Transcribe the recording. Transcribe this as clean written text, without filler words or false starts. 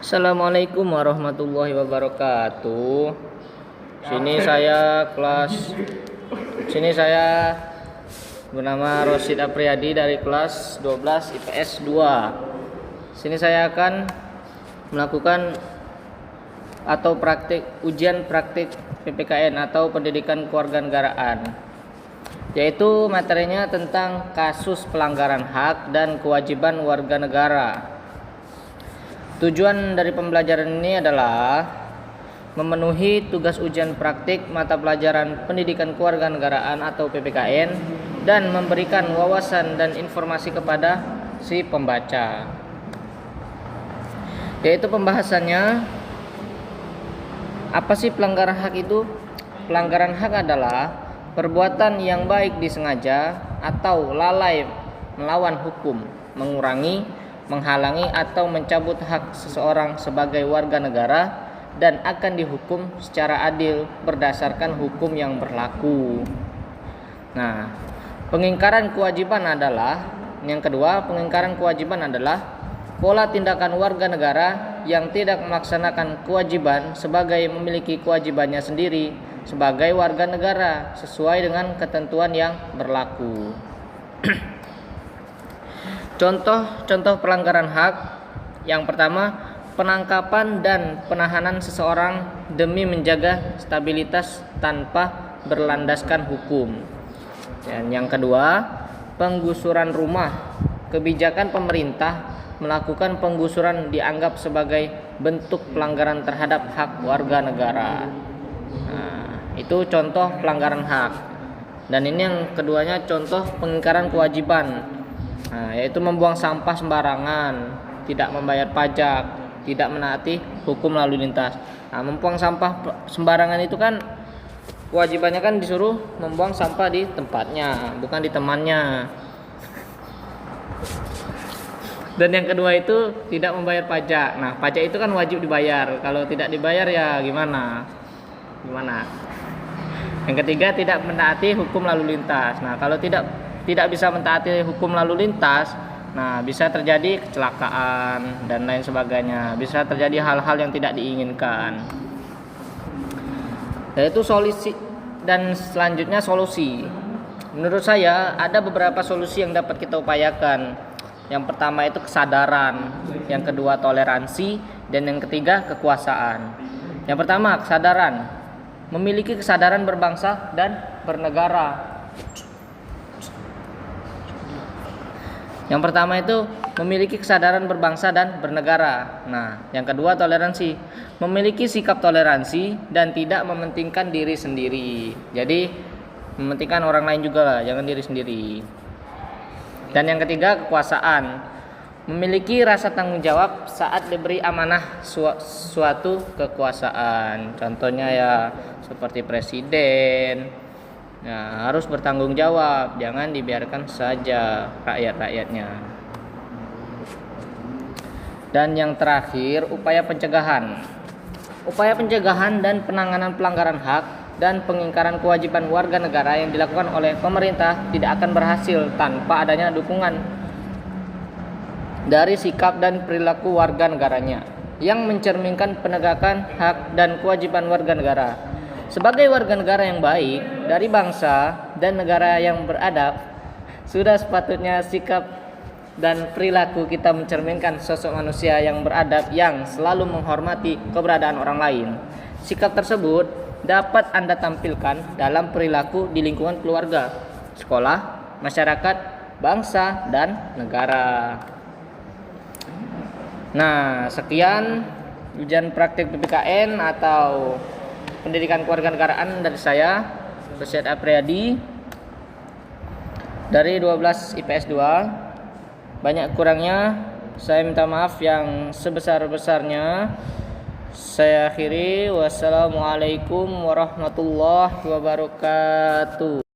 Assalamualaikum warahmatullahi wabarakatuh. Sini saya bernama Rosid Apriyadi dari kelas 12 IPS 2. Sini saya akan melakukan atau ujian praktik PPKN atau pendidikan kewarganegaraan, yaitu materinya tentang kasus pelanggaran hak dan kewajiban warga negara. Tujuan dari pembelajaran ini adalah memenuhi tugas ujian praktik mata pelajaran pendidikan kewarganegaraan atau PPKN dan memberikan wawasan dan informasi kepada si pembaca. Yaitu pembahasannya, apa sih pelanggaran hak itu? Pelanggaran hak adalah perbuatan yang baik disengaja atau lalai melawan hukum, mengurangi, menghalangi atau mencabut hak seseorang sebagai warga negara dan akan dihukum secara adil berdasarkan hukum yang berlaku. Nah, pengingkaran kewajiban adalah pola tindakan warga negara yang tidak melaksanakan kewajiban sebagai memiliki kewajibannya sendiri sebagai warga negara sesuai dengan ketentuan yang berlaku. Contoh pelanggaran hak. Yang pertama, penangkapan dan penahanan seseorang demi menjaga stabilitas tanpa berlandaskan hukum. Dan yang kedua, penggusuran rumah. Kebijakan pemerintah melakukan penggusuran dianggap sebagai bentuk pelanggaran terhadap hak warga negara. Nah, itu contoh pelanggaran hak. Dan ini yang keduanya, contoh pengingkaran kewajiban. Nah, yaitu membuang sampah sembarangan, tidak membayar pajak, tidak menaati hukum lalu lintas. Nah, membuang sampah sembarangan itu kan kewajibannya kan disuruh membuang sampah di tempatnya, bukan di temannya. Dan yang kedua itu tidak membayar pajak. Nah, pajak itu kan wajib dibayar. Kalau tidak dibayar ya gimana? Yang ketiga, tidak menaati hukum lalu lintas. Nah, kalau tidak bisa mentaati hukum lalu lintas, nah bisa terjadi kecelakaan dan lain sebagainya, bisa terjadi hal-hal yang tidak diinginkan. Yaitu solusi. Dan selanjutnya solusi. Menurut saya ada beberapa solusi yang dapat kita upayakan. Yang pertama itu kesadaran, yang kedua toleransi, dan yang ketiga kekuasaan. Yang pertama, kesadaran. Memiliki kesadaran berbangsa dan bernegara. Yang pertama itu memiliki kesadaran berbangsa dan bernegara. Nah, yang kedua toleransi. Memiliki sikap toleransi dan tidak mementingkan diri sendiri. Jadi mementingkan orang lain juga lah, jangan diri sendiri. Dan yang ketiga kekuasaan. Memiliki rasa tanggung jawab saat diberi amanah suatu kekuasaan. Contohnya ya seperti presiden. Nah, harus bertanggung jawab, jangan dibiarkan saja rakyat-rakyatnya. Dan yang terakhir, upaya pencegahan. Upaya pencegahan dan penanganan pelanggaran hak dan pengingkaran kewajiban warga negara yang dilakukan oleh pemerintah tidak akan berhasil tanpa adanya dukungan dari sikap dan perilaku warga negaranya yang mencerminkan penegakan hak dan kewajiban warga negara. Sebagai warga negara yang baik dari bangsa dan negara yang beradab, sudah sepatutnya sikap dan perilaku kita mencerminkan sosok manusia yang beradab yang selalu menghormati keberadaan orang lain. Sikap tersebut dapat Anda tampilkan dalam perilaku di lingkungan keluarga, sekolah, masyarakat, bangsa, dan negara. Nah, sekian ujian praktik PPKN atau pendidikan kewarganegaraan dari saya, Rosid Apriyadi dari 12 IPS 2. Banyak kurangnya saya minta maaf yang sebesar-besarnya. Saya akhiri. Wassalamualaikum warahmatullahi wabarakatuh.